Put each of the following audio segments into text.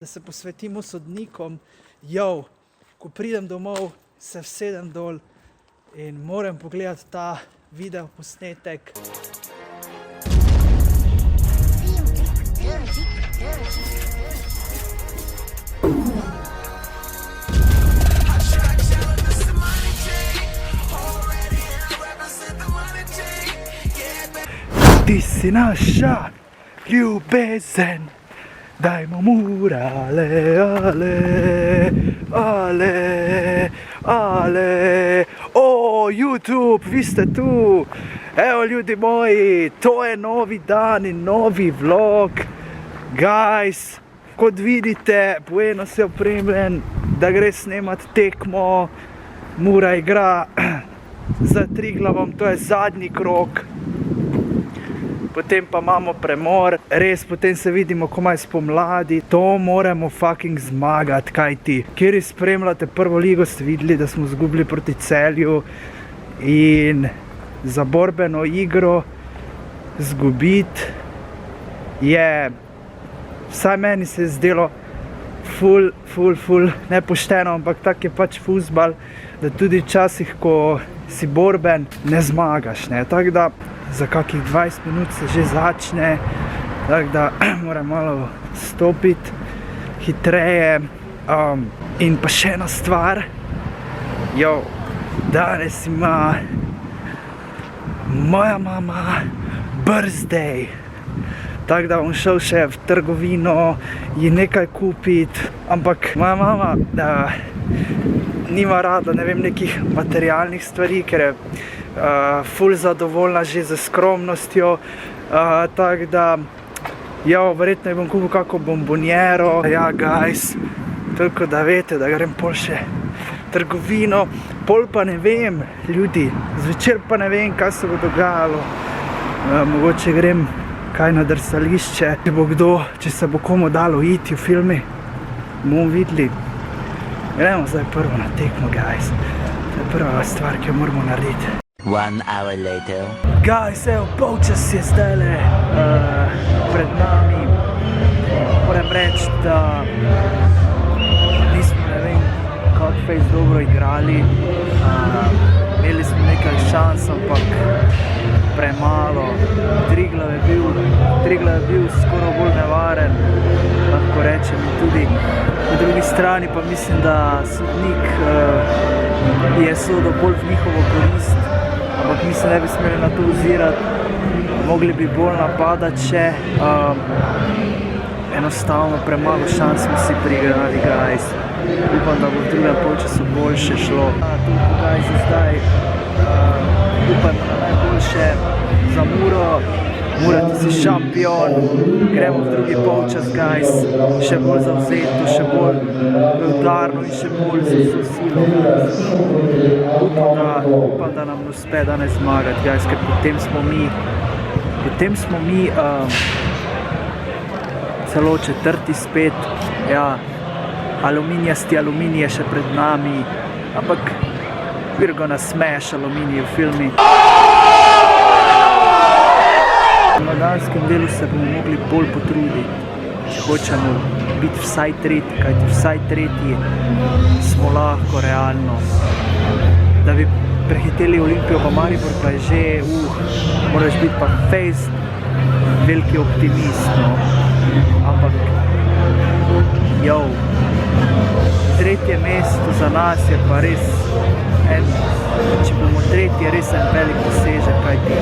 Da se posvetimo sodnikom, ko pridem domov, se vsedem dol in moram pogledati ta video posnetek. Ti si naša ljubezen. Dajmo murale, ale, YouTube, vi ste tu. Evo ljudi moji, to je novi dan in novi vlog. Guys, kot vidite, Buenos je opremljen, da gre snemat tekmo. Mura igra za Triglavom, to je zadnji krog. Potem pa imamo premor, res potem se vidimo komaj spomladi. To moramo fucking zmagati, kajti kjer spremljate prvo ligo, ste videli, da smo izgubili proti Celju in za borbeno igro izgubiti je, vsaj meni se je zdelo ful nepošteno, ampak tak je pač fuzbal, da tudi včasih, ko si borben, ne zmagaš, ne, tako da za kakih 20 minut se že začne, tako da moram malo stopiti hitreje. In pa še ena stvar, danes ima moja mama birthday, tako da bom šel še v trgovino ji nekaj kupiti, ampak moja mama nima rada, ne vem, nekih materialnih stvari, ker je ful zadovoljna že z skromnostjo, tako da, verjetno bom kupil kako bombonjero. Guys, toliko da veste, da grem pol še trgovino, pol pa ne vem, ljudi, zvečer pa ne vem, kaj se bo dogajalo. Mogoče grem kaj na drsališče, če se bo komu dalo iti v filmi, bomo videli. Gremo zdaj prvo na tekmo, guys. To je prva stvar, ki jo moramo narediti. 1 hour later. Guys, evo, polčas je zdajle pred nami. Moram reči, da nismo, ne vem, kako fejs dobro igrali. Imeli smo nekaj šans, ampak premalo. Triglav je bil skoraj bolj nevaren, lahko rečem. Tudi po drugi strani pa mislim, da sodnik je sodil bolj v njihovo korist, ampak mi se ne bi smeli na to ozirati, mogli bi bolj napadati še. Enostavno premalo šans smo si priigrali, guys. Upam, da bo v drugem polčasu boljše šlo. Toliko, guys, za zdaj. Upam na najboljše za Muro. Mura, ti si šampion. Gremo v drugi polčas, guys. Še bolj zavzeto, še bolj udarno in še bolj z vso silo. Upam, da nam uspe danes zmagati, guys, ker potem smo mi celo četrti spet. Aluminijasti Aluminij je še pred nami, ampak we're gonna smash Aluminij v filmi. Na danskem delu se bomo mogli bolj potruditi, če hočemo biti vsaj tretji, kajti vsaj tretji smo lahko realno. Da bi prehiteli Olimpijo pa Maribor, pa je že, moraš biti pa fejst veliki optimist, no. Ampak, tretje mesto za nas je pa res če bomo tretji, je res en velik dosežek, kajti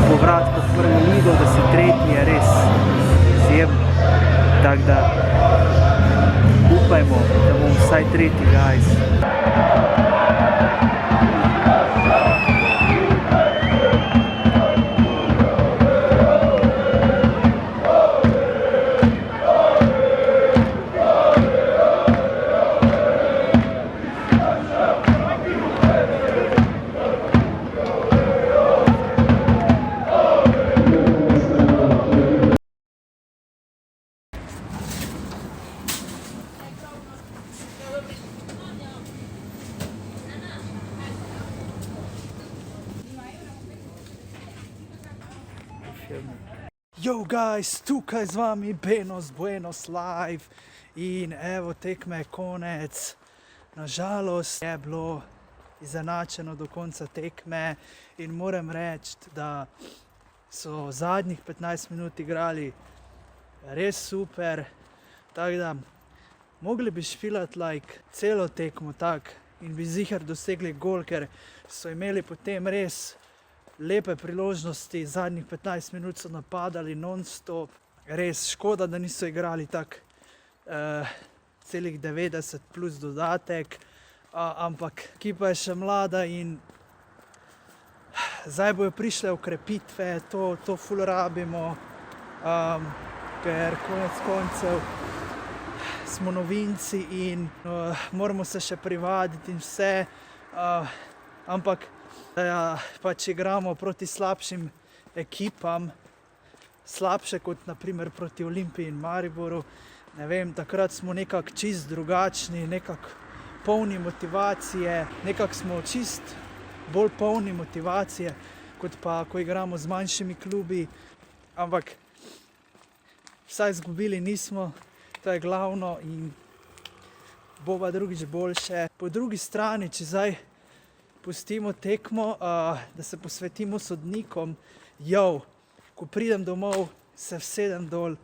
povrat v prvo ligo, da si tretji, je res izjemno. Tako da upajmo, da bomo vsaj tretji, guys. Yo guys, tukaj z vami Benos Buenos Live in evo tekme je konec. Nažalost je bilo izenačeno do konca tekme in moram reči, da so zadnjih 15 minut igrali res super, tako da mogli bi špilati celo tekmo tak in bi ziher dosegli gol, ker so imeli potem res lepe priložnosti, zadnjih 15 minut so napadali non-stop, res škoda, da niso igrali tak celih 90 plus dodatek, ampak ekipa je še mlada in zdaj bojo prišle okrepitve, to ful rabimo, ker konec koncev smo novinci in moramo se še privaditi in vse, ampak pač igramo proti slabšim ekipam, slabše kot naprimer proti Olimpiji in Mariboru. Ne vem, takrat smo nekako čist drugačni, nekako polni motivacije, nekako smo čist bolj polni motivacije, kot pa ko igramo z manjšimi klubi, ampak vsaj izgubili nismo, to je glavno in bova drugič boljše. Po drugi strani, če zdaj pustimo tekmo, da se posvetimo sodnikom, ko pridem domov, se vsedem dol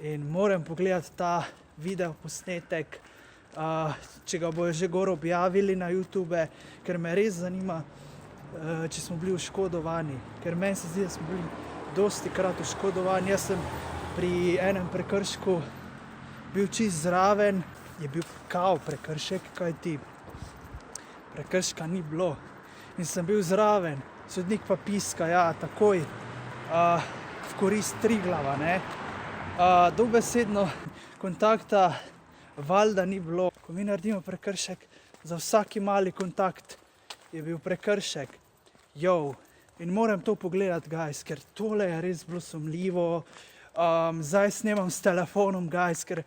in moram pogledati ta video posnetek, če ga bojo že gor objavili na YouTube, ker me res zanima, če smo bili oškodovani, ker meni se zdi, da smo bili dosti krat oškodovani. Jaz sem pri enem prekršku bil čist zraven, je bil kao prekršek, kajti prekrška ni bilo in sem bil zraven, sodnik pa piska, takoj v korist Triglava, ne. Dobesedno kontakta valjda ni bilo. Ko mi naredimo prekršek, za vsaki mali kontakt je bil prekršek. In moram to pogledati, guys, ker tole je res bilo sumljivo. Zdaj snemam s telefonom, guys, ker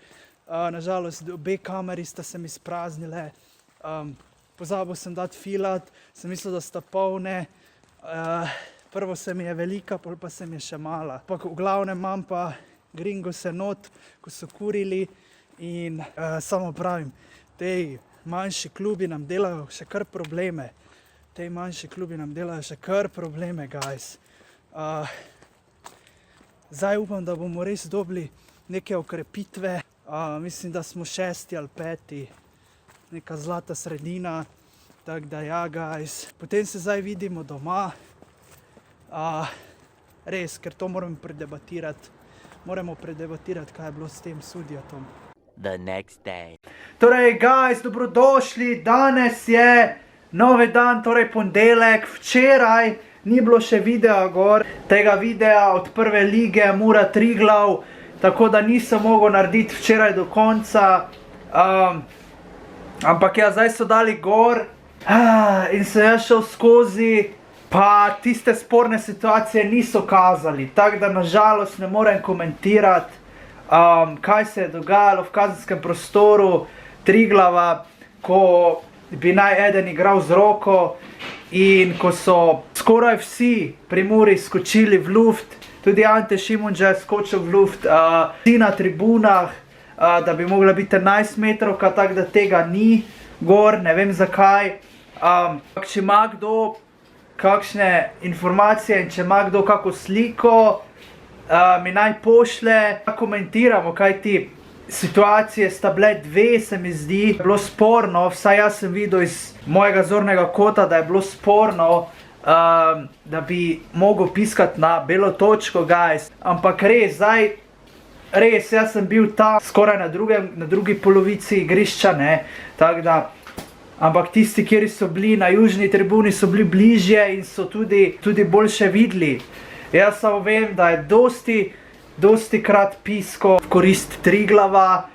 nažalost obe kameri sta se mi spraznile. Pozabil sem dati filat, sem mislil, da sta polne. Prvo se mi je velika, pol pa se mi je še mala. Ampak v glavnem imam pa gringose not, ko so kurili in samo pravim, tej manjši klubi nam delajo še kar probleme. Guys. Zdaj upam, da bomo res dobili neke okrepitve. Mislim, da smo 6. ali 5. Neka zlata sredina, tako da guys. Potem se zdaj vidimo doma. Res, ker to moramo predebatirati. Kaj je bilo s tem sudjatom. The next day. Torej, guys, dobrodošli. Danes je novi dan, torej ponedeljek. Včeraj ni bilo še videa gor, tega videa od prve lige Mura Triglav, tako da nisem mogel narediti včeraj do konca. Ampak zdaj so dali gor in sem jaz šel skozi, pa tiste sporne situacije niso kazali, tako da nažalost ne morem komentirati, kaj se je dogajalo v kazenskem prostoru Triglava, ko bi naj eden igral z roko in ko so skoraj vsi pri Muri skočili v luft, tudi Ante Šimunža je skočil v luft, vsi na tribunah, da bi mogla biti 11 metrovka, tako da tega ni gor, ne vem zakaj. Če ima kdo kakšne informacije in če ima kdo kako sliko, mi naj pošle, komentiramo, kajti situacije sta bile dve, se mi zdi, bilo sporno, vsaj jaz sem videl iz mojega zornega kota, da je bilo sporno, da bi mogel piskati na belo točko, guys, ampak res, jaz sem bil tam skoraj na drugi polovici igrišča, ne, tako da, ampak tisti, kjer so bili na južni tribuni, so bili bližje in so tudi boljše videli. Jaz samo vem, da je dosti krat pisko v korist Triglava,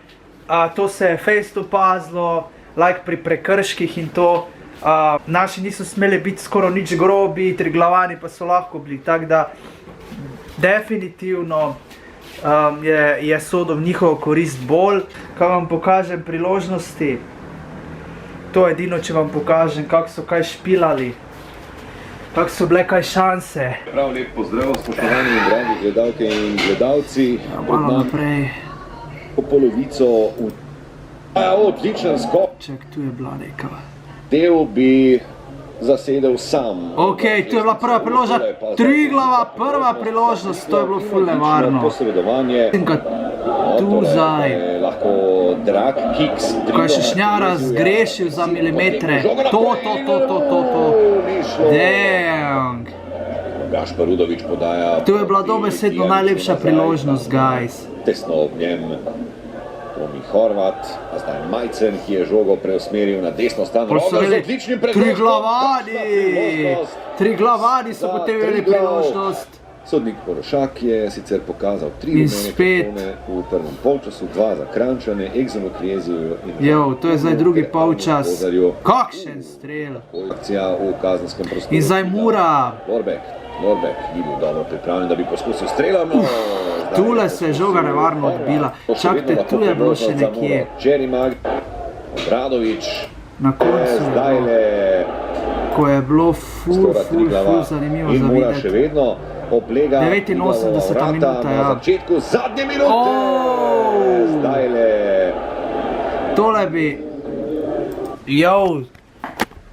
to se je fejst opazilo, pri prekrških in to, naši niso smeli biti skoraj nič grobi, Triglavani pa so lahko bili, tako da definitivno je sodil v njihovo korist bolj. Kaj vam pokažem priložnosti? To je edino, če vam pokažem, kako so kaj špilali. Kak so bile kaj šanse? Prav lep pozdrav, spoštovani in dragi gledalke in gledalci. Malo naprej. Po polovico odličen skok. Čak, tu je bila neka. Del bi zasedel sam. Ok, tu je bila prva priložnost. Triglava prva priložnost, to je bilo ful nevarno. Posredovanje. Tu zdaj. Lahko drag kiks. Ko je Šešnjara zgrešil za milimetre. To. Dang. Gašpar Rudović podaja. Tu je bila dobesedno najlepša priložnost, guys. Tesno ob njem Tomi Horvat, a zdaj Majcen, ki je žogo preusmeril na desno stran. Triglavani so potem imeli priložnost. Sodnik Porošak je sicer pokazal 3 rumene kartone v prvem polčasu, 2 za Kranjčane, Egzonu Krieziju in... Jo, to je zdaj drugi polčas. Kakšen strel. Akcija v kazenskem prostoru. In zdaj Mura. Lorbek ni bil dobro pripravljen, da bi poskusil streljamo. Tule se je žoga nevarno odbila. Čakajte, tu je bilo še nekje. Čerimag, Obradović. Na koncu je bilo. Ko je bilo ful zanimivo za Mura še videti. vedno oblega 89. minuta, ja. na začetku zadnje minute. Zdajle. Tole bi...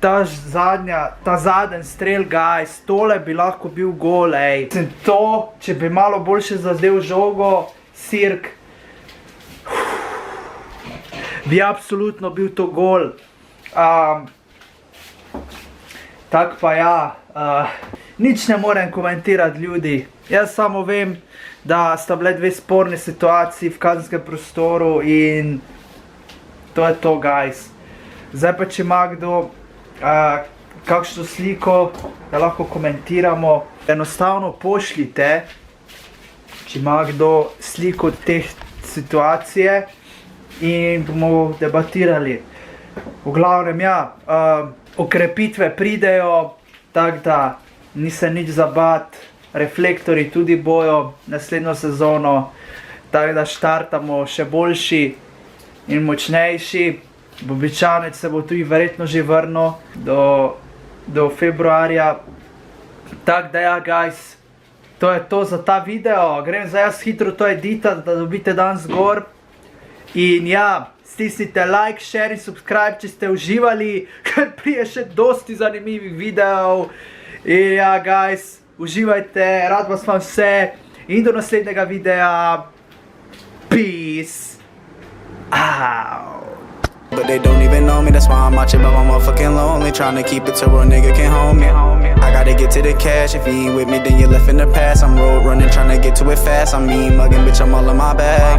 Ta zadnji strel, guys, tole bi lahko bil gol, ej. To, če bi malo boljše zazdel žogo, Sirk, bi absolutno bil to gol. Tak pa ja, nič ne morem komentirati, ljudi. Jaz samo vem, da sta bile dve sporne situaciji v kazenskem prostoru in to je to, guys. Zdaj pa, če ima kdo kakšno sliko, da lahko komentiramo, enostavno pošljite, če ima kdo sliko teh situacije in bomo debatirali. V glavnem, ja, okrepitve pridejo, tako da ni se nič zabat, reflektori tudi bojo naslednjo sezono, tako da štartamo še boljši in močnejši. Bobičanec se bo tudi verjetno že vrnil do februarja. Tako da ja, guys, to je to za ta video. Grem zdaj jaz hitro to editati, da dobite danes gor. In ja, stisnite like, share in subscribe, če ste uživali, ker prije še dosti zanimivih videov. In ja, guys, uživajte, rad vas vam vse in do naslednjega videa. Peace out. But they don't even know me, that's why I'm out here by my motherfucking lonely, tryna keep it to a nigga can hold me. I gotta get to the cash, if you ain't with me then you left in the past. I'm road running, tryna get to it fast, I'm mean mugging, bitch, I'm all in my bag.